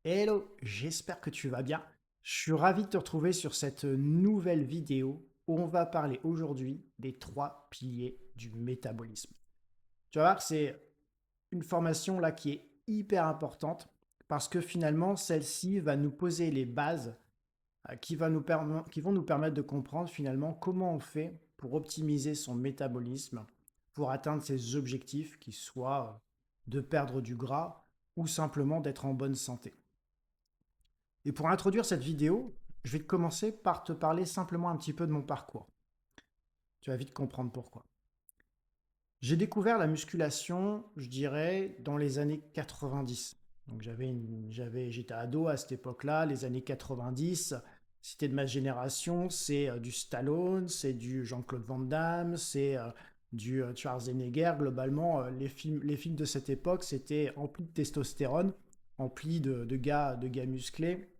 Hello, j'espère que tu vas bien. Je suis ravi de te retrouver sur cette nouvelle vidéo où on va parler aujourd'hui des trois piliers du métabolisme. Tu vas voir que c'est une formation là qui est hyper importante parce que finalement celle-ci va nous poser les bases qui vont nous permettre de comprendre finalement comment on fait pour optimiser son métabolisme, pour atteindre ses objectifs qui soient de perdre du gras ou simplement d'être en bonne santé. Et pour introduire cette vidéo, je vais commencer par te parler simplement un petit peu de mon parcours. Tu vas vite comprendre pourquoi. J'ai découvert la musculation, je dirais, dans les années 90. Donc j'étais ado à cette époque-là, les années 90. C'était de ma génération, c'est du Stallone, c'est du Jean-Claude Van Damme, c'est du Schwarzenegger. Globalement, les films de cette époque, c'était empli de testostérone, empli de gars musclés.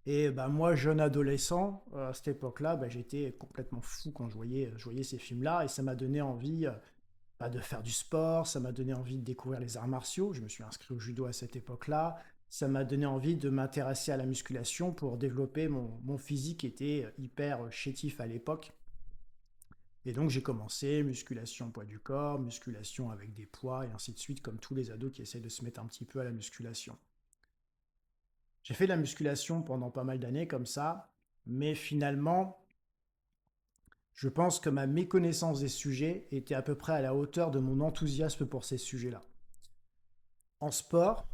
Et bah, moi, jeune adolescent, à cette époque-là, bah, j'étais complètement fou quand je voyais ces films-là. Et ça m'a donné envie bah, de faire du sport, ça m'a donné envie de découvrir les arts martiaux. Je me suis inscrit au judo à cette époque-là. Ça m'a donné envie de m'intéresser à la musculation pour développer mon physique qui était hyper chétif à l'époque. Et donc j'ai commencé musculation poids du corps, musculation avec des poids et ainsi de suite, comme tous les ados qui essaient de se mettre un petit peu à la musculation. J'ai fait de la musculation pendant pas mal d'années comme ça, mais finalement, je pense que ma méconnaissance des sujets était à peu près à la hauteur de mon enthousiasme pour ces sujets-là. En sport,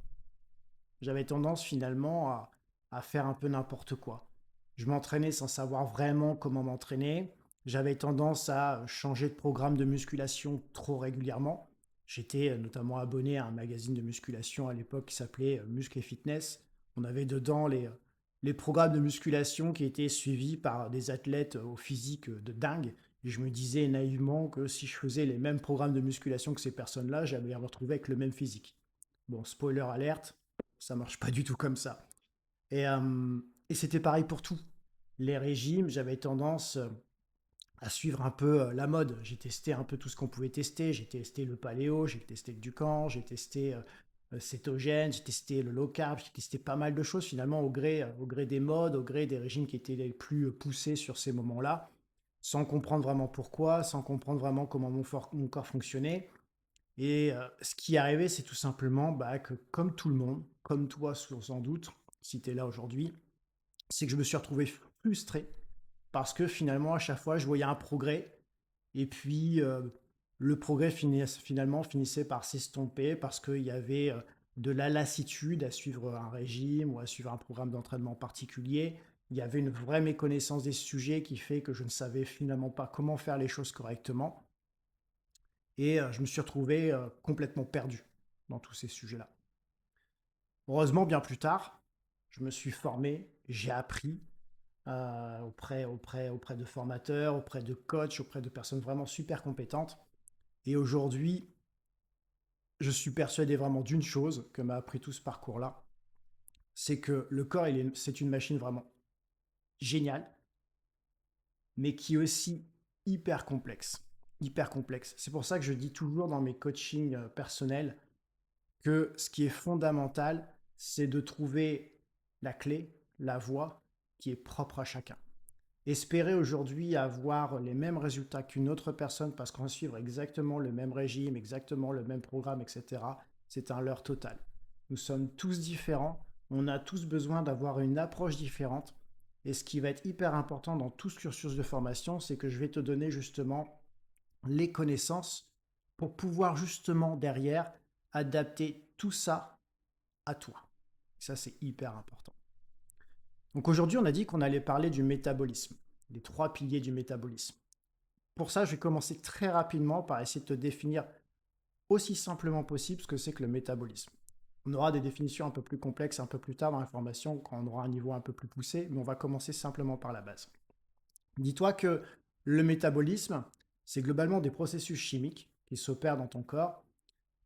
j'avais tendance finalement à faire un peu n'importe quoi. Je m'entraînais sans savoir vraiment comment m'entraîner. J'avais tendance à changer de programme de musculation trop régulièrement. J'étais notamment abonné à un magazine de musculation à l'époque qui s'appelait Muscle et Fitness. On avait dedans les programmes de musculation qui étaient suivis par des athlètes au physique de dingue. Et je me disais naïvement que si je faisais les mêmes programmes de musculation que ces personnes-là, j'allais les retrouver avec le même physique. Bon, spoiler alerte, ça marche pas du tout comme ça. Et c'était pareil pour tout. Les régimes, j'avais tendance à suivre un peu la mode. J'ai testé un peu tout ce qu'on pouvait tester. J'ai testé le paléo, j'ai testé le Ducan, j'ai testé cétogène, j'ai testé le low carb, j'ai testé pas mal de choses finalement au gré des modes, au gré des régimes qui étaient les plus poussés sur ces moments-là, sans comprendre vraiment pourquoi, sans comprendre vraiment comment mon corps fonctionnait. Et ce qui est arrivé, c'est tout simplement bah, que comme tout le monde, comme toi sans doute, si tu es là aujourd'hui, c'est que je me suis retrouvé frustré parce que finalement, à chaque fois, je voyais un progrès et puis le progrès finalement finissait par s'estomper parce qu'il y avait de la lassitude à suivre un régime ou à suivre un programme d'entraînement particulier. Il y avait une vraie méconnaissance des sujets qui fait que je ne savais finalement pas comment faire les choses correctement. Et je me suis retrouvé complètement perdu dans tous ces sujets-là. Heureusement, bien plus tard, je me suis formé, j'ai appris auprès de formateurs, auprès de coachs, auprès de personnes vraiment super compétentes. Et aujourd'hui, je suis persuadé vraiment d'une chose que m'a appris tout ce parcours-là, c'est que le corps, c'est une machine vraiment géniale, mais qui est aussi hyper complexe. Hyper complexe. C'est pour ça que je dis toujours dans mes coachings personnels que ce qui est fondamental, c'est de trouver la clé, la voie qui est propre à chacun. Espérer aujourd'hui avoir les mêmes résultats qu'une autre personne parce qu'on va suivre exactement le même régime, exactement le même programme, etc., c'est un leurre total. Nous sommes tous différents, on a tous besoin d'avoir une approche différente. Et ce qui va être hyper important dans tout ce cursus de formation, c'est que je vais te donner justement les connaissances pour pouvoir justement derrière adapter tout ça à toi. Ça, c'est hyper important. Donc aujourd'hui, on a dit qu'on allait parler du métabolisme, les trois piliers du métabolisme. Pour ça, je vais commencer très rapidement par essayer de te définir aussi simplement possible ce que c'est que le métabolisme. On aura des définitions un peu plus complexes un peu plus tard dans la formation quand on aura un niveau un peu plus poussé, mais on va commencer simplement par la base. Dis-toi que le métabolisme, c'est globalement des processus chimiques qui s'opèrent dans ton corps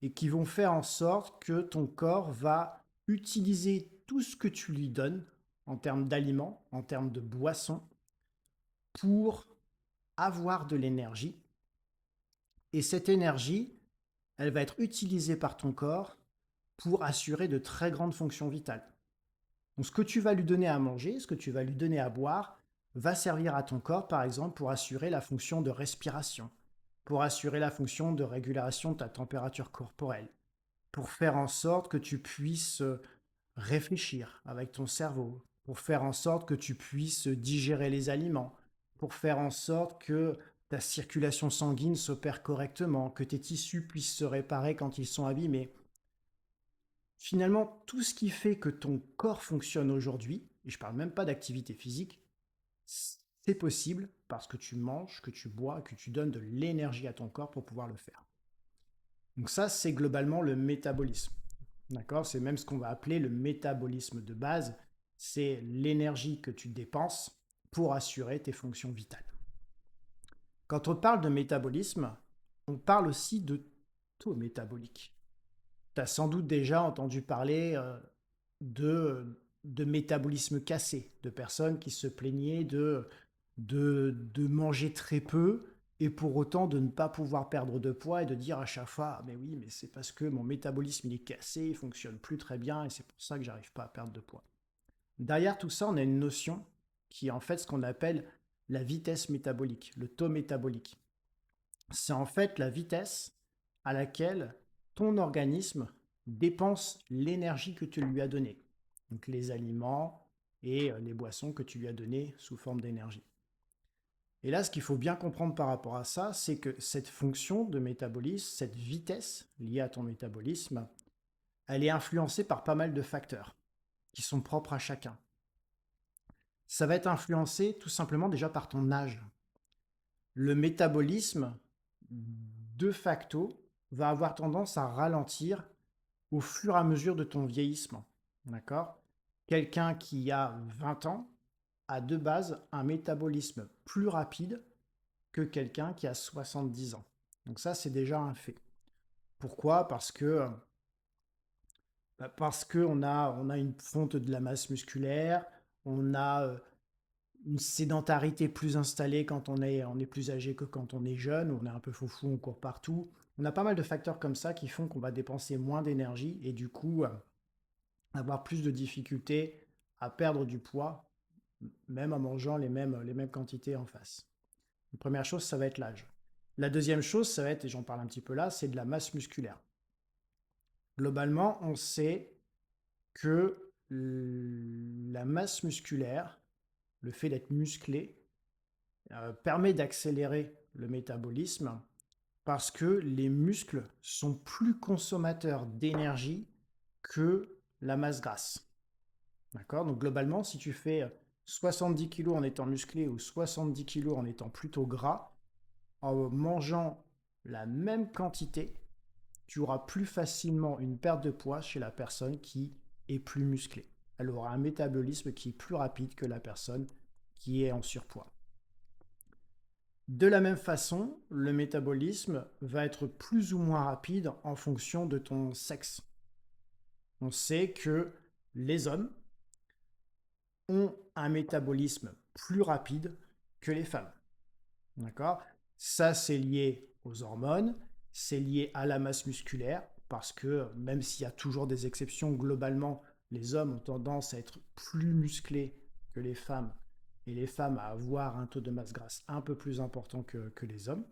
et qui vont faire en sorte que ton corps va utiliser tout ce que tu lui donnes en termes d'aliments, en termes de boissons, pour avoir de l'énergie. Et cette énergie, elle va être utilisée par ton corps pour assurer de très grandes fonctions vitales. Donc ce que tu vas lui donner à manger, ce que tu vas lui donner à boire, va servir à ton corps, par exemple, pour assurer la fonction de respiration, pour assurer la fonction de régulation de ta température corporelle, pour faire en sorte que tu puisses réfléchir avec ton cerveau, pour faire en sorte que tu puisses digérer les aliments, pour faire en sorte que ta circulation sanguine s'opère correctement, que tes tissus puissent se réparer quand ils sont abîmés. Finalement, tout ce qui fait que ton corps fonctionne aujourd'hui, et je ne parle même pas d'activité physique, c'est possible parce que tu manges, que tu bois, que tu donnes de l'énergie à ton corps pour pouvoir le faire. Donc ça, c'est globalement le métabolisme. D'accord? C'est même ce qu'on va appeler le métabolisme de base. C'est l'énergie que tu dépenses pour assurer tes fonctions vitales. Quand on parle de métabolisme, on parle aussi de taux métabolique. Tu as sans doute déjà entendu parler de métabolisme cassé, de personnes qui se plaignaient de manger très peu et pour autant de ne pas pouvoir perdre de poids et de dire à chaque fois, ah, mais oui, mais c'est parce que mon métabolisme il est cassé, il fonctionne plus très bien et c'est pour ça que j'arrive pas à perdre de poids. Derrière tout ça, on a une notion qui est en fait ce qu'on appelle la vitesse métabolique, le taux métabolique. C'est en fait la vitesse à laquelle ton organisme dépense l'énergie que tu lui as donnée. Donc les aliments et les boissons que tu lui as données sous forme d'énergie. Et là, ce qu'il faut bien comprendre par rapport à ça, c'est que cette fonction de métabolisme, cette vitesse liée à ton métabolisme, elle est influencée par pas mal de facteurs qui sont propres à chacun. Ça va être influencé tout simplement déjà par ton âge. Le métabolisme, de facto, va avoir tendance à ralentir au fur et à mesure de ton vieillissement. D'accord? Quelqu'un qui a 20 ans a de base un métabolisme plus rapide que quelqu'un qui a 70 ans. Donc ça, c'est déjà un fait. Pourquoi? Parce qu'on a une fonte de la masse musculaire, on a une sédentarité plus installée quand on est plus âgé que quand on est jeune, on est un peu foufou, on court partout. On a pas mal de facteurs comme ça qui font qu'on va dépenser moins d'énergie et du coup avoir plus de difficultés à perdre du poids, même en mangeant les mêmes quantités en face. La première chose, ça va être l'âge. La deuxième chose, ça va être, et j'en parle un petit peu là, c'est de la masse musculaire. Globalement, on sait que la masse musculaire, le fait d'être musclé, permet d'accélérer le métabolisme parce que les muscles sont plus consommateurs d'énergie que la masse grasse. D'accord? Donc globalement, si tu fais 70 kg en étant musclé ou 70 kg en étant plutôt gras, en mangeant la même quantité, tu auras plus facilement une perte de poids chez la personne qui est plus musclée. Elle aura un métabolisme qui est plus rapide que la personne qui est en surpoids. De la même façon, le métabolisme va être plus ou moins rapide en fonction de ton sexe. On sait que les hommes ont un métabolisme plus rapide que les femmes. D'accord? Ça, c'est lié aux hormones, c'est lié à la masse musculaire, parce que même s'il y a toujours des exceptions, globalement, les hommes ont tendance à être plus musclés que les femmes, et les femmes à avoir un taux de masse grasse un peu plus important que les hommes.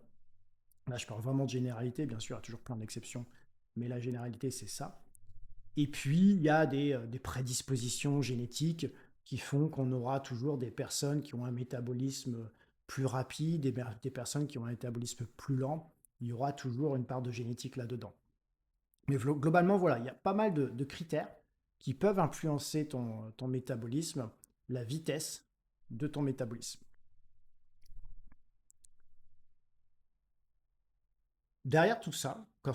Là, je parle vraiment de généralité, bien sûr, il y a toujours plein d'exceptions, mais la généralité, c'est ça. Et puis, il y a des prédispositions génétiques qui font qu'on aura toujours des personnes qui ont un métabolisme plus rapide, des personnes qui ont un métabolisme plus lent. Il y aura toujours une part de génétique là-dedans. Mais globalement, voilà, il y a pas mal de critères qui peuvent influencer ton métabolisme, la vitesse de ton métabolisme. Derrière tout ça, quand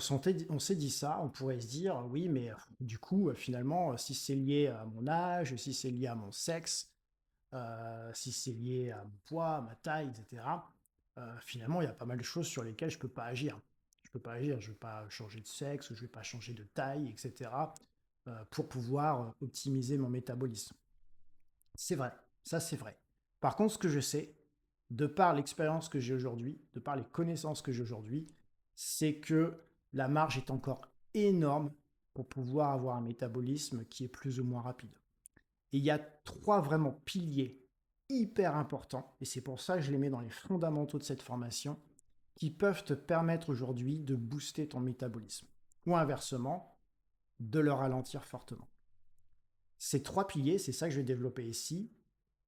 on s'est dit ça, on pourrait se dire, oui, mais du coup, finalement, si c'est lié à mon âge, si c'est lié à mon sexe, si c'est lié à mon poids, à ma taille, etc., finalement, il y a pas mal de choses sur lesquelles je ne peux pas agir. Je ne peux pas agir, je ne vais pas changer de sexe, je ne vais pas changer de taille, etc., pour pouvoir optimiser mon métabolisme. C'est vrai, ça c'est vrai. Par contre, ce que je sais, de par l'expérience que j'ai aujourd'hui, de par les connaissances que j'ai aujourd'hui, c'est que la marge est encore énorme pour pouvoir avoir un métabolisme qui est plus ou moins rapide. Et il y a trois vraiment piliers hyper importants, et c'est pour ça que je les mets dans les fondamentaux de cette formation, qui peuvent te permettre aujourd'hui de booster ton métabolisme, ou inversement, de le ralentir fortement. Ces trois piliers, c'est ça que je vais développer ici,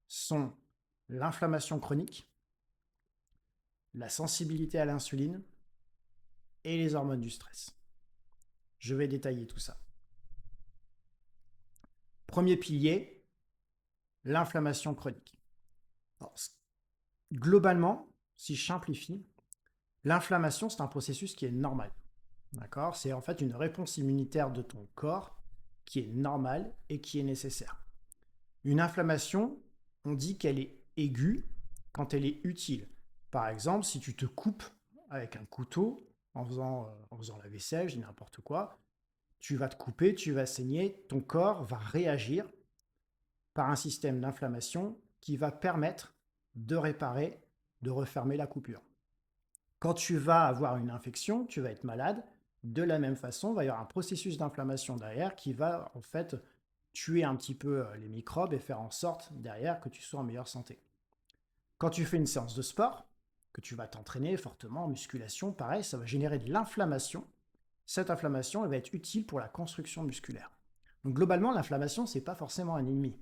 sont l'inflammation chronique, la sensibilité à l'insuline et les hormones du stress. Je vais détailler tout ça. Premier pilier, l'inflammation chronique. Alors, globalement, si je simplifie, l'inflammation, c'est un processus qui est normal. D'accord? C'est en fait une réponse immunitaire de ton corps qui est normale et qui est nécessaire. Une inflammation, on dit qu'elle est aiguë quand elle est utile. Par exemple, si tu te coupes avec un couteau en faisant la vaisselle, je dis n'importe quoi, tu vas te couper, tu vas saigner, ton corps va réagir par un système d'inflammation qui va permettre de réparer, de refermer la coupure. Quand tu vas avoir une infection, tu vas être malade, de la même façon, il va y avoir un processus d'inflammation derrière qui va en fait tuer un petit peu les microbes et faire en sorte derrière que tu sois en meilleure santé. Quand tu fais une séance de sport, que tu vas t'entraîner fortement en musculation, pareil, ça va générer de l'inflammation. Cette inflammation, elle va être utile pour la construction musculaire. Donc globalement, l'inflammation, ce n'est pas forcément un ennemi.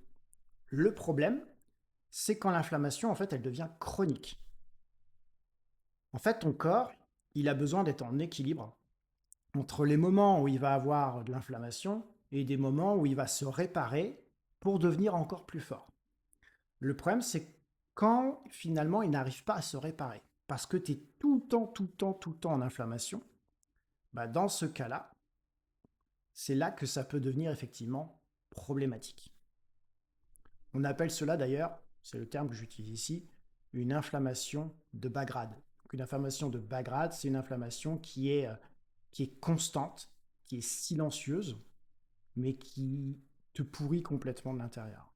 Le problème, c'est quand l'inflammation, en fait, elle devient chronique. En fait, ton corps, il a besoin d'être en équilibre entre les moments où il va avoir de l'inflammation et des moments où il va se réparer pour devenir encore plus fort. Le problème, c'est quand finalement il n'arrive pas à se réparer, parce que tu es tout le temps, tout le temps, tout le temps en inflammation, bah dans ce cas-là, c'est là que ça peut devenir effectivement problématique. On appelle cela d'ailleurs, c'est le terme que j'utilise ici, une inflammation de bas grade. Donc une inflammation de bas grade, c'est une inflammation qui est constante, qui est silencieuse, mais qui te pourrit complètement de l'intérieur.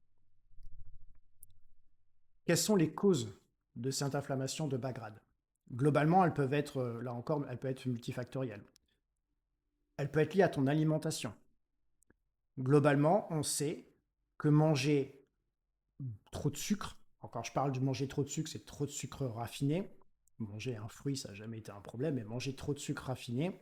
Quelles sont les causes de cette inflammation de bas grade? Globalement, elles peuvent être, là encore, elles peuvent être multifactorielles. Elle peut être liée à ton alimentation. Globalement, on sait que manger trop de sucre, encore je parle de manger trop de sucre, c'est trop de sucre raffiné. Manger un fruit, ça n'a jamais été un problème, mais manger trop de sucre raffiné,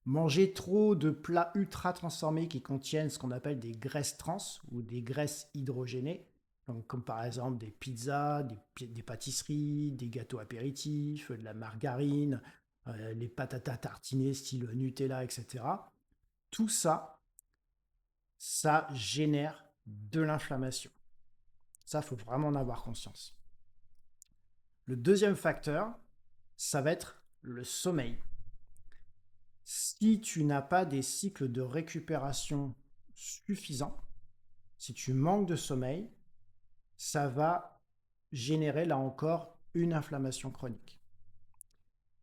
manger trop de plats ultra transformés qui contiennent ce qu'on appelle des graisses trans ou des graisses hydrogénées, donc comme par exemple des pizzas, des pâtisseries, des gâteaux apéritifs, de la margarine, les patatas tartinées style Nutella, etc. Tout ça, ça génère de l'inflammation. Ça, il faut vraiment en avoir conscience. Le deuxième facteur, ça va être le sommeil. Si tu n'as pas des cycles de récupération suffisants, si tu manques de sommeil, ça va générer là encore une inflammation chronique.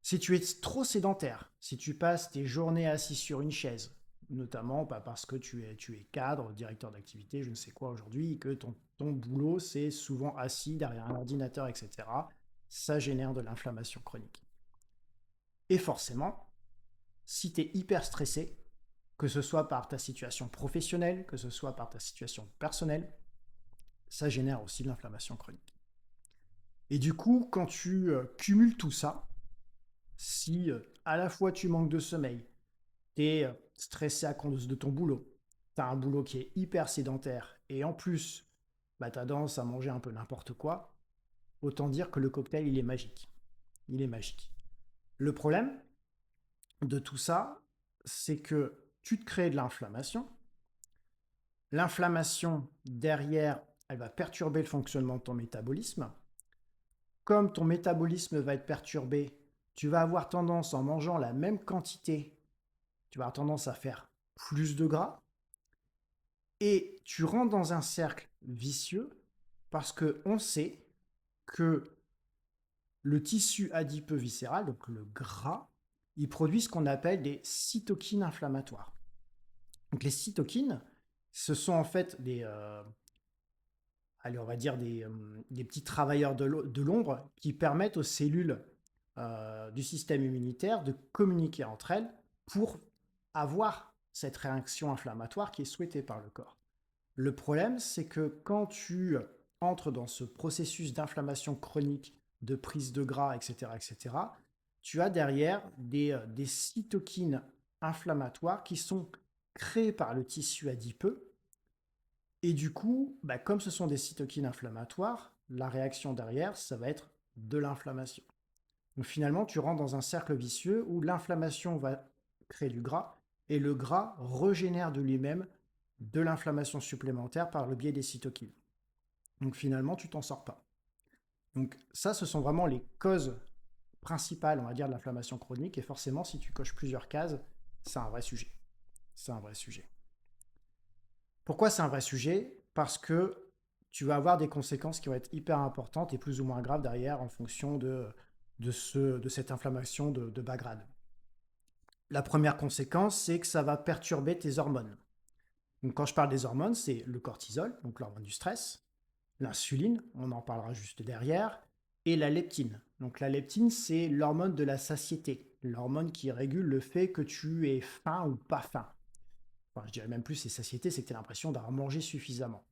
Si tu es trop sédentaire, si tu passes tes journées assis sur une chaise, notamment parce que tu es cadre, directeur d'activité, je ne sais quoi aujourd'hui, et que ton boulot c'est souvent assis derrière un ordinateur, etc., ça génère de l'inflammation chronique. Et forcément, si tu es hyper stressé, que ce soit par ta situation professionnelle, que ce soit par ta situation personnelle, ça génère aussi de l'inflammation chronique. Et du coup, quand tu cumules tout ça, si à la fois tu manques de sommeil, tu es stressé à cause de ton boulot, tu as un boulot qui est hyper sédentaire, et en plus, bah, tu as tendance à manger un peu n'importe quoi, autant dire que le cocktail, il est magique. Il est magique. Le problème de tout ça, c'est que tu te crées de l'inflammation. L'inflammation, derrière, elle va perturber le fonctionnement de ton métabolisme. Comme ton métabolisme va être perturbé, tu vas avoir tendance, en mangeant la même quantité, tu vas avoir tendance à faire plus de gras. Et tu rentres dans un cercle vicieux parce qu'on sait que le tissu adipeux viscéral, donc le gras, il produit ce qu'on appelle des cytokines inflammatoires. Donc les cytokines, ce sont en fait allez, on va dire des petits travailleurs de l'ombre qui permettent aux cellules du système immunitaire de communiquer entre elles pour avoir cette réaction inflammatoire qui est souhaitée par le corps. Le problème, c'est que quand tu entres dans ce processus d'inflammation chronique, de prise de gras, etc., tu as derrière des cytokines inflammatoires qui sont créées par le tissu adipeux. Et du coup, bah, comme ce sont des cytokines inflammatoires, la réaction derrière, ça va être de l'inflammation. Donc finalement, tu rentres dans un cercle vicieux où l'inflammation va créer du gras et le gras régénère de lui-même de l'inflammation supplémentaire par le biais des cytokines. Donc finalement, tu t'en sors pas. Donc ça, ce sont vraiment les causes principales, on va dire, de l'inflammation chronique. Et forcément, si tu coches plusieurs cases, c'est un vrai sujet. C'est un vrai sujet. Pourquoi c'est un vrai sujet? Parce que tu vas avoir des conséquences qui vont être hyper importantes et plus ou moins graves derrière en fonction de cette inflammation de bas grade. La première conséquence, c'est que ça va perturber tes hormones. Donc quand je parle des hormones, c'est le cortisol, donc l'hormone du stress, l'insuline, on en parlera juste derrière, et la leptine. Donc la leptine, c'est l'hormone de la satiété, l'hormone qui régule le fait que tu aies faim ou pas faim. Enfin, je dirais même plus, c'est satiété, c'est que tu as l'impression d'avoir mangé suffisamment.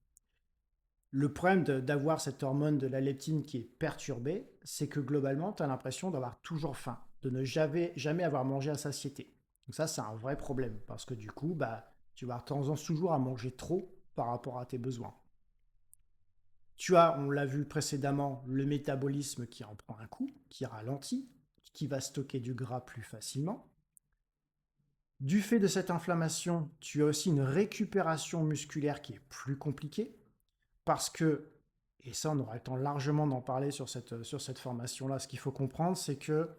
Le problème d'avoir cette hormone de la leptine qui est perturbée, c'est que globalement, tu as l'impression d'avoir toujours faim, de ne jamais avoir mangé à satiété. Donc ça, c'est un vrai problème, parce que du coup, bah, tu vas avoir tendance toujours à manger trop par rapport à tes besoins. Tu as, on l'a vu précédemment, le métabolisme qui en prend un coup, qui ralentit, qui va stocker du gras plus facilement. Du fait de cette inflammation, tu as aussi une récupération musculaire qui est plus compliquée, parce que, et ça on aura le temps largement d'en parler sur cette formation-là, ce qu'il faut comprendre, c'est que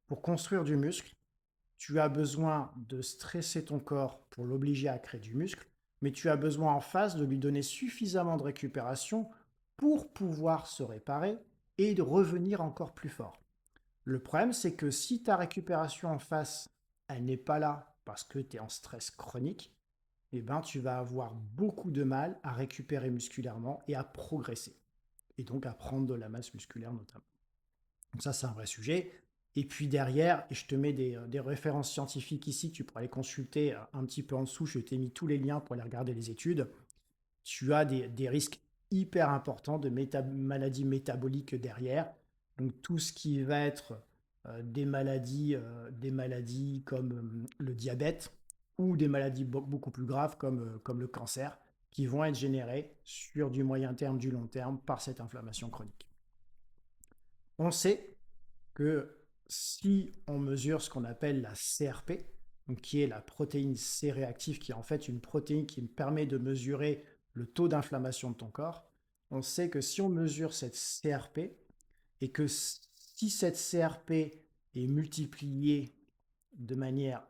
pour construire du muscle, tu as besoin de stresser ton corps pour l'obliger à créer du muscle, mais tu as besoin en face de lui donner suffisamment de récupération pour pouvoir se réparer et de revenir encore plus fort. Le problème, c'est que si ta récupération en face, elle n'est pas là parce que tu es en stress chronique, eh ben, tu vas avoir beaucoup de mal à récupérer musculairement et à progresser. Et donc à prendre de la masse musculaire notamment. Donc ça, c'est un vrai sujet. Et puis derrière, et je te mets des références scientifiques ici, tu pourras les consulter un petit peu en dessous, je t'ai mis tous les liens pour aller regarder les études. Tu as des risques hyper importants de maladies métaboliques derrière. Donc tout ce qui va être des maladies comme le diabète ou des maladies beaucoup plus graves comme le cancer qui vont être générées sur du moyen terme, du long terme par cette inflammation chronique. On sait que si on mesure ce qu'on appelle la CRP, donc qui est la protéine C-réactive, qui est en fait une protéine qui permet de mesurer le taux d'inflammation de ton corps, on sait que si on mesure cette CRP et que si cette CRP est multipliée de manière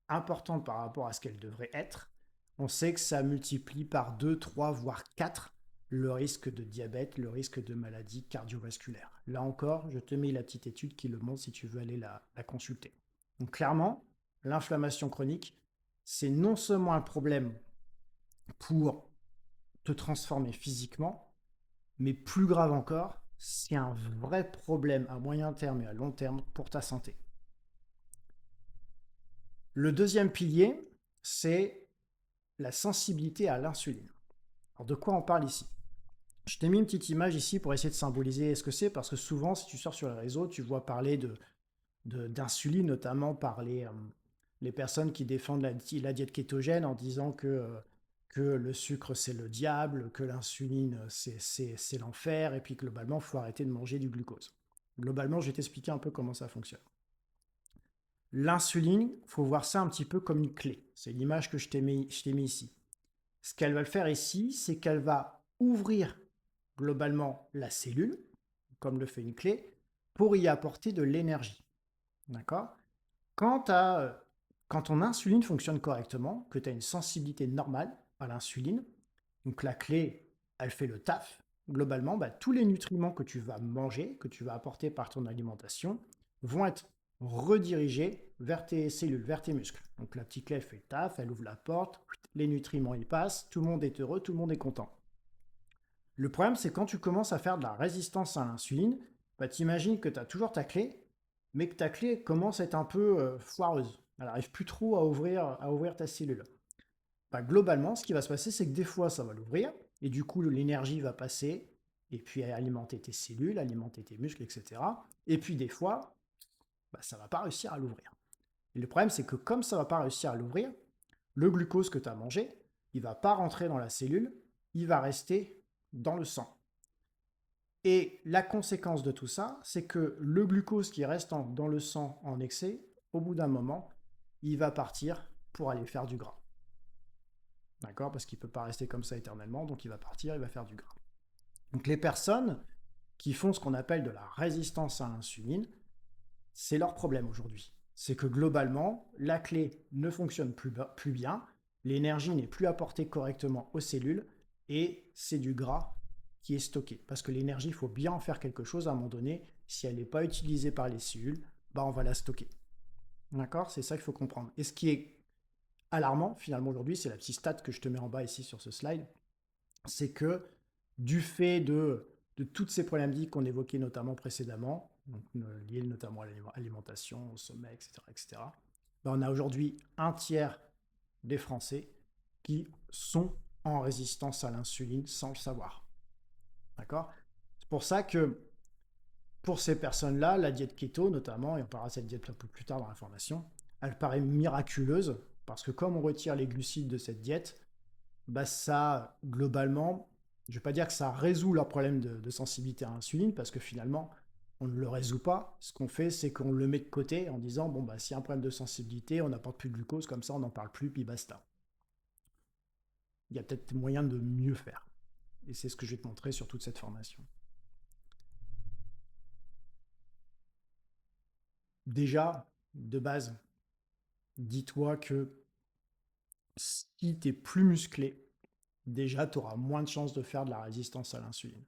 importante par rapport à ce qu'elle devrait être, on sait que ça multiplie par 2, 3, voire 4 le risque de diabète, le risque de maladie cardiovasculaire. Là encore, je te mets la petite étude qui le montre si tu veux aller la consulter. Donc clairement, l'inflammation chronique, c'est non seulement un problème pour te transformer physiquement, mais plus grave encore, c'est un vrai problème à moyen terme et à long terme pour ta santé. Le deuxième pilier, c'est la sensibilité à l'insuline. Alors de quoi on parle ici? Je t'ai mis une petite image ici pour essayer de symboliser ce que c'est, parce que souvent, si tu sors sur les réseaux, tu vois parler d'insuline, notamment par les personnes qui défendent la diète kétogène en disant que le sucre c'est le diable, que l'insuline c'est l'enfer, et puis globalement, il faut arrêter de manger du glucose. Globalement, je vais t'expliquer un peu comment ça fonctionne. L'insuline, il faut voir ça un petit peu comme une clé. C'est l'image que je t'ai mis ici. Ce qu'elle va le faire ici, c'est qu'elle va ouvrir globalement la cellule, comme le fait une clé, pour y apporter de l'énergie. D'accord? Quand, quand ton insuline fonctionne correctement, que tu as une sensibilité normale à l'insuline, donc la clé, elle fait le taf, globalement, bah, tous les nutriments que tu vas manger, que tu vas apporter par ton alimentation, vont être redirigés vers tes cellules, vers tes muscles. Donc la petite clé, elle fait le taf, elle ouvre la porte, les nutriments, ils passent, tout le monde est heureux, tout le monde est content. Le problème, c'est quand tu commences à faire de la résistance à l'insuline, bah, t'imagines que tu as toujours ta clé, mais que ta clé commence à être un peu foireuse. Elle n'arrive plus trop à ouvrir ta cellule. Bah, globalement, ce qui va se passer, c'est que des fois, ça va l'ouvrir, et du coup, l'énergie va passer, et puis alimenter tes cellules, alimenter tes muscles, etc. Et puis des fois, bah, ça ne va pas réussir à l'ouvrir. Et le problème, c'est que comme ça ne va pas réussir à l'ouvrir, le glucose que tu as mangé, il ne va pas rentrer dans la cellule, il va rester dans le sang. Et la conséquence de tout ça, c'est que le glucose qui reste dans le sang en excès, au bout d'un moment, il va partir pour aller faire du gras. D'accord? Parce qu'il ne peut pas rester comme ça éternellement, donc il va partir, il va faire du gras. Donc les personnes qui font ce qu'on appelle de la résistance à l'insuline, c'est leur problème aujourd'hui. C'est que globalement, la clé ne fonctionne plus bien, l'énergie n'est plus apportée correctement aux cellules, et c'est du gras qui est stocké. Parce que l'énergie, il faut bien en faire quelque chose à un moment donné. Si elle n'est pas utilisée par les cellules, bah on va la stocker. D'accord? C'est ça qu'il faut comprendre. Et ce qui est alarmant, finalement, aujourd'hui, c'est la petite stat que je te mets en bas ici sur ce slide, c'est que du fait de toutes ces problématiques qu'on évoquait notamment précédemment, donc, liées notamment à l'alimentation, au sommeil, etc., etc., ben on a aujourd'hui un tiers des Français qui sont en résistance à l'insuline sans le savoir. D'accord? C'est pour ça que pour ces personnes-là, la diète keto notamment, et on parlera de cette diète un peu plus tard dans la formation, elle paraît miraculeuse parce que comme on retire les glucides de cette diète, bah ça, globalement, je ne vais pas dire que ça résout leur problème de sensibilité à l'insuline, parce que finalement, on ne le résout pas. Ce qu'on fait, c'est qu'on le met de côté en disant, bon, bah, s'il y a un problème de sensibilité, on n'apporte plus de glucose, comme ça, on n'en parle plus, puis basta. Il y a peut-être moyen de mieux faire. Et c'est ce que je vais te montrer sur toute cette formation. Déjà, de base, dis-toi que si tu es plus musclé, déjà, tu auras moins de chances de faire de la résistance à l'insuline.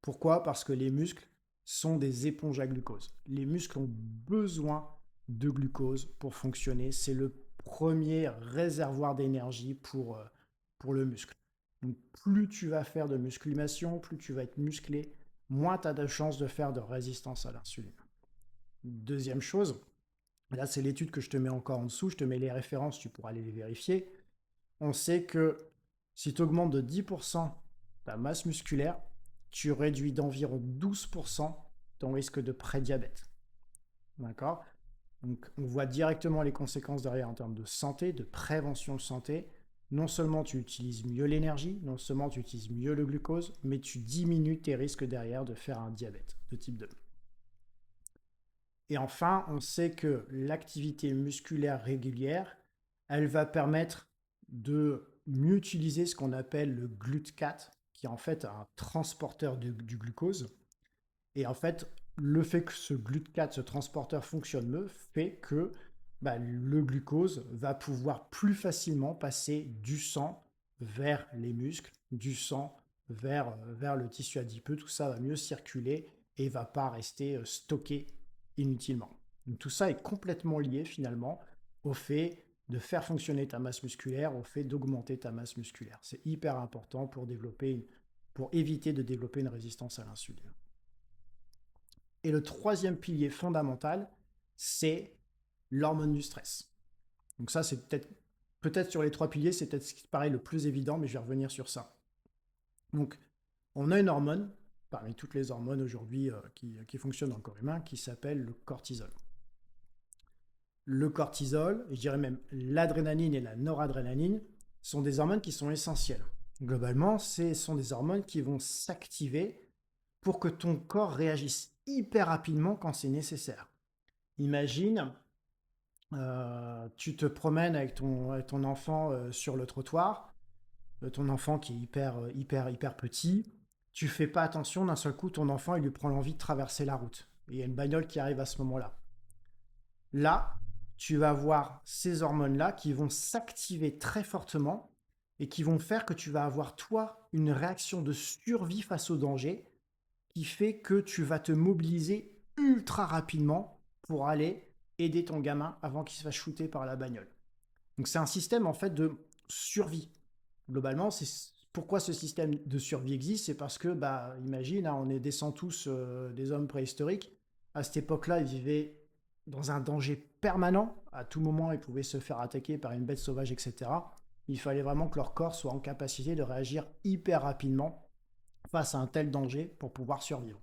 Pourquoi? Parce que les muscles sont des éponges à glucose. Les muscles ont besoin de glucose pour fonctionner. C'est le premier réservoir d'énergie pour le muscle. Donc plus tu vas faire de musculation, plus tu vas être musclé, moins tu as de chances de faire de résistance à l'insuline. Deuxième chose, là c'est l'étude que je te mets encore en dessous, je te mets les références, tu pourras aller les vérifier. On sait que si tu augmentes de 10% ta masse musculaire, tu réduis d'environ 12% ton risque de prédiabète. D'accord? Donc, on voit directement les conséquences derrière en termes de santé, de prévention de santé. Non seulement tu utilises mieux l'énergie, non seulement tu utilises mieux le glucose, mais tu diminues tes risques derrière de faire un diabète de type 2. Et enfin, on sait que l'activité musculaire régulière, elle va permettre de mieux utiliser ce qu'on appelle le GLUT4, qui est en fait un transporteur du glucose. Et en fait, le fait que ce GLUT4, ce transporteur fonctionne mieux, fait que le glucose va pouvoir plus facilement passer du sang vers les muscles, du sang vers le tissu adipeux. Tout ça va mieux circuler et ne va pas rester stocké inutilement. Donc tout ça est complètement lié finalement au fait de faire fonctionner ta masse musculaire, au fait d'augmenter ta masse musculaire. C'est hyper important pour éviter de développer une résistance à l'insuline. Et le troisième pilier fondamental, c'est l'hormone du stress. Donc ça, c'est peut-être sur les trois piliers, c'est peut-être ce qui paraît le plus évident, mais je vais revenir sur ça. Donc, on a une hormone, parmi toutes les hormones aujourd'hui qui fonctionnent dans le corps humain, qui s'appelle le cortisol. Le cortisol, et je dirais même l'adrénaline et la noradrénaline, sont des hormones qui sont essentielles. Globalement, ce sont des hormones qui vont s'activer pour que ton corps réagisse hyper rapidement quand c'est nécessaire. Imagine, tu te promènes avec ton enfant sur le trottoir, ton enfant qui est hyper petit, tu fais pas attention, d'un seul coup, ton enfant, il lui prend l'envie de traverser la route. Et il y a une bagnole qui arrive à ce moment-là. Là, tu vas avoir ces hormones-là qui vont s'activer très fortement et qui vont faire que tu vas avoir, toi, une réaction de survie face au danger qui fait que tu vas te mobiliser ultra rapidement pour aller aider ton gamin avant qu'il se fasse shooter par la bagnole. Donc c'est un système en fait de survie. Globalement, c'est pourquoi ce système de survie existe, c'est parce que, imagine, hein, on est descend tous des hommes préhistoriques. À cette époque-là, ils vivaient dans un danger permanent. À tout moment, ils pouvaient se faire attaquer par une bête sauvage, etc. Il fallait vraiment que leur corps soit en capacité de réagir hyper rapidement face à un tel danger pour pouvoir survivre.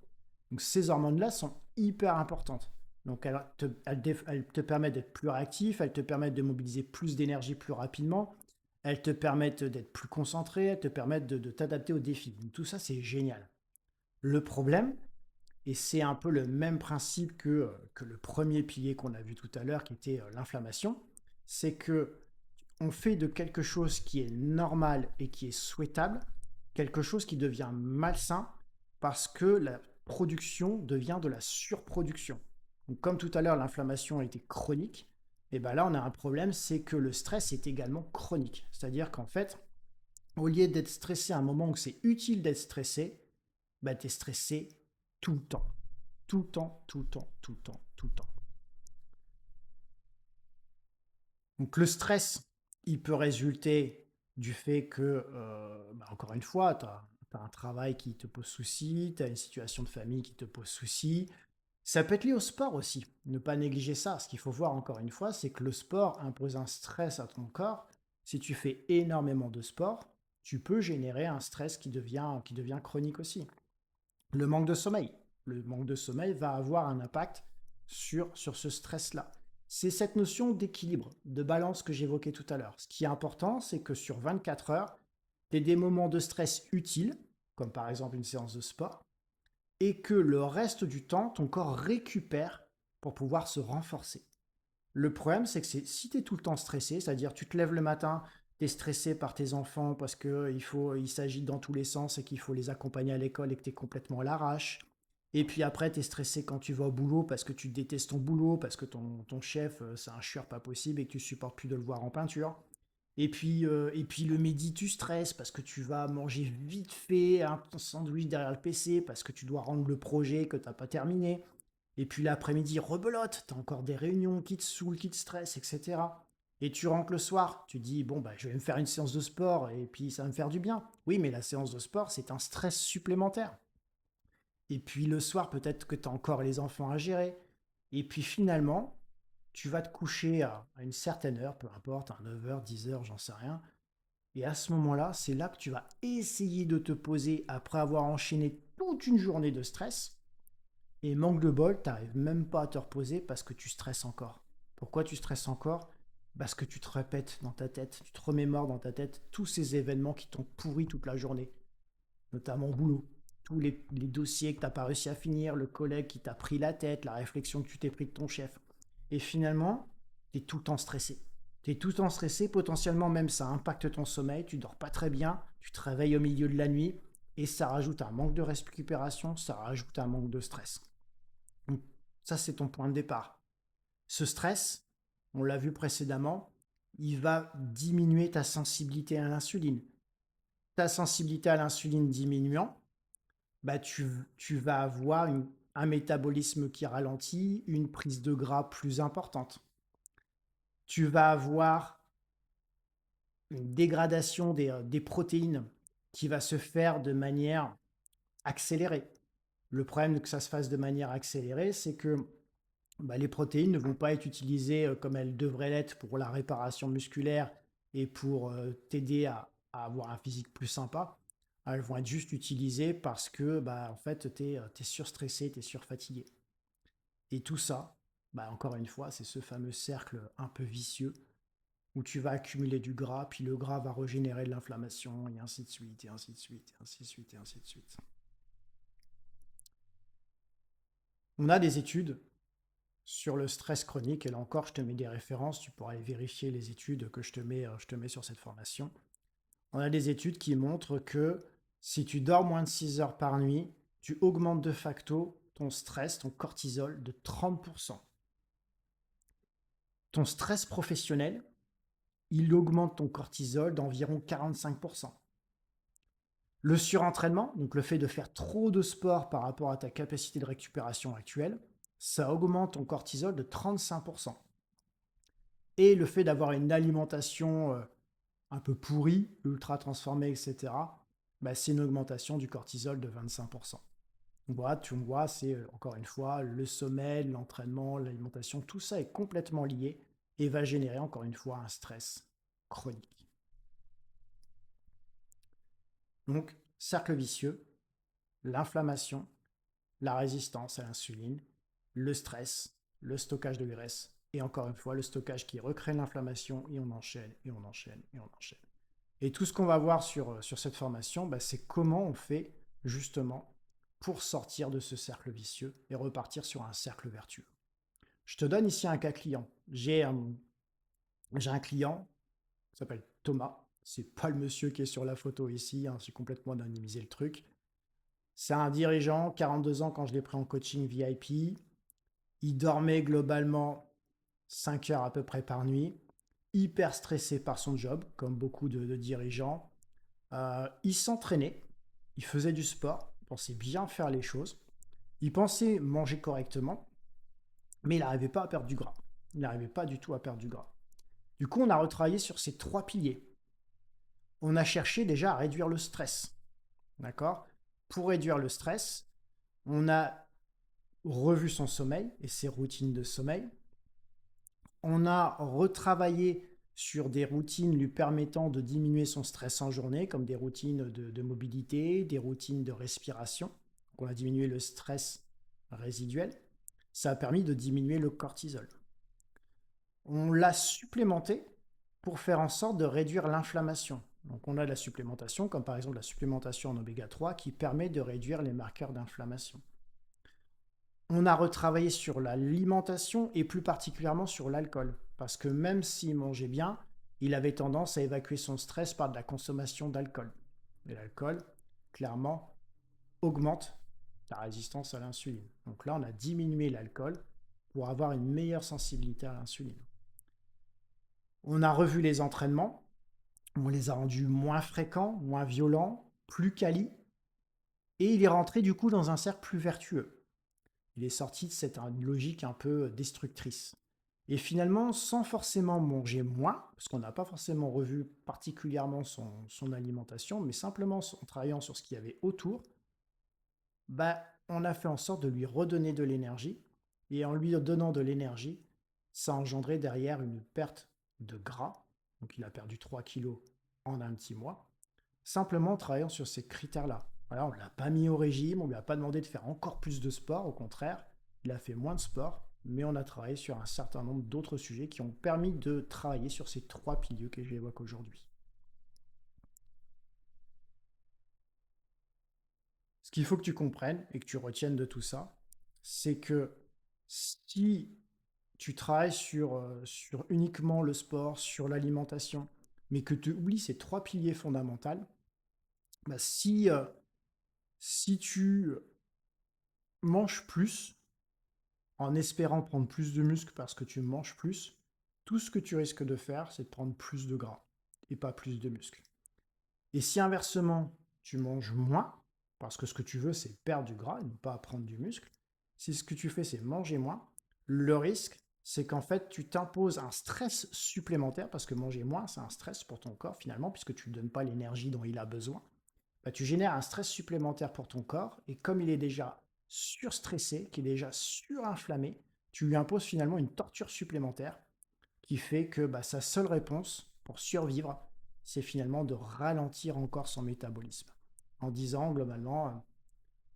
Donc ces hormones-là sont hyper importantes. Donc elles te permettent d'être plus réactif, elles te permettent de mobiliser plus d'énergie plus rapidement, elles te permettent d'être plus concentré, elles te permettent de t'adapter aux défis. Donc tout ça, c'est génial. Le problème, et c'est un peu le même principe que le premier pilier qu'on a vu tout à l'heure, qui était l'inflammation, c'est que on fait de quelque chose qui est normal et qui est souhaitable, quelque chose qui devient malsain parce que la production devient de la surproduction. Donc, comme tout à l'heure, l'inflammation était chronique, et bien là, on a un problème, c'est que le stress est également chronique. C'est-à-dire qu'en fait, au lieu d'être stressé à un moment où c'est utile d'être stressé, bah, tu es stressé tout le temps. Tout le temps, tout le temps, tout le temps, tout le temps. Donc le stress, il peut résulter du fait que, bah, encore une fois, tu as un travail qui te pose souci, tu as une situation de famille qui te pose souci. Ça peut être lié au sport aussi. Ne pas négliger ça. Ce qu'il faut voir encore une fois, c'est que le sport impose un stress à ton corps. Si tu fais énormément de sport, tu peux générer un stress qui devient chronique aussi. Le manque de sommeil. Le manque de sommeil va avoir un impact sur ce stress-là. C'est cette notion d'équilibre, de balance que j'évoquais tout à l'heure. Ce qui est important, c'est que sur 24 heures, tu aies des moments de stress utiles, comme par exemple une séance de sport, et que le reste du temps, ton corps récupère pour pouvoir se renforcer. Le problème, c'est que si tu es tout le temps stressé, c'est-à-dire tu te lèves le matin, tu es stressé par tes enfants parce qu'il s'agit dans tous les sens et qu'il faut les accompagner à l'école et que tu es complètement à l'arrache. Et puis après, tu es stressé quand tu vas au boulot parce que tu détestes ton boulot, parce que ton chef, c'est un chieur pas possible et que tu supportes plus de le voir en peinture. Et puis le midi, tu stresses parce que tu vas manger vite fait un sandwich derrière le PC parce que tu dois rendre le projet que tu n'as pas terminé. Et puis l'après-midi, rebelote, t'as encore des réunions qui te saoulent, qui te stressent, etc. Et tu rentres le soir, tu dis, bon, bah, je vais me faire une séance de sport et puis ça va me faire du bien. Oui, mais la séance de sport, c'est un stress supplémentaire. Et puis le soir, peut-être que tu as encore les enfants à gérer. Et puis finalement, tu vas te coucher à une certaine heure, peu importe, à 9h, 10h, j'en sais rien. Et à ce moment-là, c'est là que tu vas essayer de te poser après avoir enchaîné toute une journée de stress. Et manque de bol, tu n'arrives même pas à te reposer parce que tu stresses encore. Pourquoi tu stresses encore? Parce que tu te répètes dans ta tête, tu te remémores dans ta tête tous ces événements qui t'ont pourri toute la journée, notamment au boulot. Tous les dossiers que tu n'as pas réussi à finir, le collègue qui t'a pris la tête, la réflexion que tu t'es pris de ton chef. Et finalement, tu es tout le temps stressé. Tu es tout le temps stressé, potentiellement même ça impacte ton sommeil, tu dors pas très bien, tu te réveilles au milieu de la nuit, et ça rajoute un manque de récupération, ça rajoute un manque de stress. Donc, ça, c'est ton point de départ. Ce stress, on l'a vu précédemment, il va diminuer ta sensibilité à l'insuline. Ta sensibilité à l'insuline diminuant, bah tu vas avoir un métabolisme qui ralentit, une prise de gras plus importante. Tu vas avoir une dégradation des protéines qui va se faire de manière accélérée. Le problème que ça se fasse de manière accélérée, c'est que bah, les protéines ne vont pas être utilisées comme elles devraient l'être pour la réparation musculaire et pour t'aider à avoir un physique plus sympa. Elles vont être juste utilisées parce que bah, en fait, tu es surstressé, tu es surfatigué. Et tout ça, bah, encore une fois, c'est ce fameux cercle un peu vicieux où tu vas accumuler du gras, puis le gras va régénérer de l'inflammation, et ainsi de suite, et ainsi de suite, et ainsi de suite, et ainsi de suite. On a des études sur le stress chronique, et là encore, je te mets des références, tu pourras aller vérifier les études que je te mets sur cette formation. On a des études qui montrent que si tu dors moins de 6 heures par nuit, tu augmentes de facto ton stress, ton cortisol de 30%. Ton stress professionnel, il augmente ton cortisol d'environ 45%. Le surentraînement, donc le fait de faire trop de sport par rapport à ta capacité de récupération actuelle, ça augmente ton cortisol de 35%. Et le fait d'avoir une alimentation un peu pourrie, ultra transformée, etc., bah, c'est une augmentation du cortisol de 25%. Donc voilà, tu me vois, c'est encore une fois le sommeil, l'entraînement, l'alimentation, tout ça est complètement lié et va générer encore une fois un stress chronique. Donc, cercle vicieux, l'inflammation, la résistance à l'insuline, le stress, le stockage de graisse, et encore une fois, le stockage qui recrée l'inflammation, et on enchaîne, et on enchaîne, et on enchaîne. Et tout ce qu'on va voir sur cette formation, bah, c'est comment on fait justement pour sortir de ce cercle vicieux et repartir sur un cercle vertueux. Je te donne ici un cas client. J'ai un client qui s'appelle Thomas. C'est pas le monsieur qui est sur la photo ici, hein, j'ai complètement anonymisé le truc. C'est un dirigeant, 42 ans quand je l'ai pris en coaching VIP. Il dormait globalement 5 heures à peu près par nuit, hyper stressé par son job, comme beaucoup de dirigeants. Il s'entraînait, il faisait du sport, il pensait bien faire les choses, il pensait manger correctement, mais il n'arrivait pas à perdre du gras. Il n'arrivait pas du tout à perdre du gras. Du coup, on a retravaillé sur ces 3 piliers. On a cherché déjà à réduire le stress. D'accord? Pour réduire le stress, on a revu son sommeil et ses routines de sommeil. On a retravaillé sur des routines lui permettant de diminuer son stress en journée, comme des routines de mobilité, des routines de respiration. Donc on a diminué le stress résiduel. Ça a permis de diminuer le cortisol. On l'a supplémenté pour faire en sorte de réduire l'inflammation. Donc on a de la supplémentation, comme par exemple la supplémentation en oméga 3, qui permet de réduire les marqueurs d'inflammation. On a retravaillé sur l'alimentation et plus particulièrement sur l'alcool. Parce que même s'il mangeait bien, il avait tendance à évacuer son stress par de la consommation d'alcool. Et l'alcool, clairement, augmente la résistance à l'insuline. Donc là, on a diminué l'alcool pour avoir une meilleure sensibilité à l'insuline. On a revu les entraînements, on les a rendus moins fréquents, moins violents, plus quali, et il est rentré du coup dans un cercle plus vertueux. Il est sorti de cette logique un peu destructrice. Et finalement, sans forcément manger moins, parce qu'on n'a pas forcément revu particulièrement son alimentation, mais simplement en travaillant sur ce qu'il y avait autour, bah, on a fait en sorte de lui redonner de l'énergie. Et en lui donnant de l'énergie, ça a engendré derrière une perte de gras. Donc il a perdu 3 kilos en un petit mois, simplement en travaillant sur ces critères-là. Voilà, on ne l'a pas mis au régime, on ne lui a pas demandé de faire encore plus de sport, au contraire, il a fait moins de sport, mais on a travaillé sur un certain nombre d'autres sujets qui ont permis de travailler sur ces 3 piliers que j'évoque aujourd'hui. Ce qu'il faut que tu comprennes et que tu retiennes de tout ça, c'est que si tu travailles sur uniquement le sport, sur l'alimentation, mais que tu oublies ces 3 piliers fondamentaux, bah si tu manges plus en espérant prendre plus de muscles parce que tu manges plus, tout ce que tu risques de faire, c'est de prendre plus de gras et pas plus de muscles. Et si inversement, tu manges moins, parce que ce que tu veux, c'est perdre du gras et ne pas prendre du muscle, si ce que tu fais, c'est manger moins, le risque, c'est qu'en fait, tu t'imposes un stress supplémentaire, parce que manger moins, c'est un stress pour ton corps finalement, puisque tu ne donnes pas l'énergie dont il a besoin. Bah, tu génères un stress supplémentaire pour ton corps, et comme il est déjà surstressé, qui est déjà surinflammé, tu lui imposes finalement une torture supplémentaire qui fait que bah, sa seule réponse pour survivre, c'est finalement de ralentir encore son métabolisme. En disant globalement,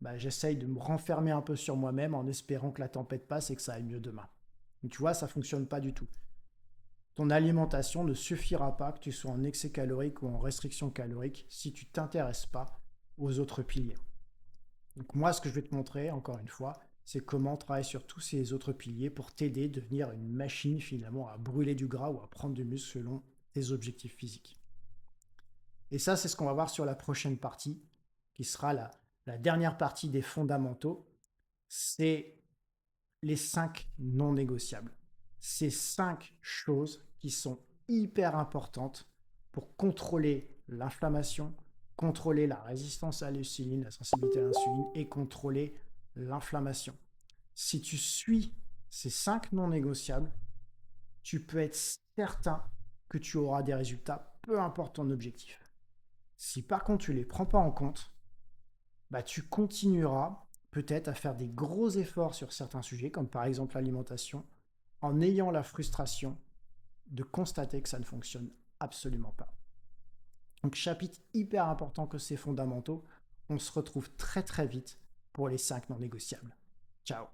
bah, j'essaye de me renfermer un peu sur moi-même en espérant que la tempête passe et que ça aille mieux demain. Mais tu vois, ça ne fonctionne pas du tout. Ton alimentation ne suffira pas, que tu sois en excès calorique ou en restriction calorique, si tu ne t'intéresses pas aux autres piliers. Donc moi, ce que je vais te montrer, encore une fois, c'est comment travailler sur tous ces autres piliers pour t'aider à devenir une machine finalement à brûler du gras ou à prendre du muscle selon tes objectifs physiques. Et ça, c'est ce qu'on va voir sur la prochaine partie, qui sera la dernière partie des fondamentaux. C'est les 5 non négociables. Ces 5 choses qui sont hyper importantes pour contrôler l'inflammation, contrôler la résistance à l'insuline, la sensibilité à l'insuline et contrôler l'inflammation. Si tu suis ces 5 non négociables, tu peux être certain que tu auras des résultats, peu importe ton objectif. Si par contre tu ne les prends pas en compte, bah, tu continueras peut-être à faire des gros efforts sur certains sujets, comme par exemple l'alimentation, en ayant la frustration de constater que ça ne fonctionne absolument pas. Donc chapitre hyper important que ces fondamentaux. On se retrouve très très vite pour les 5 non négociables. Ciao.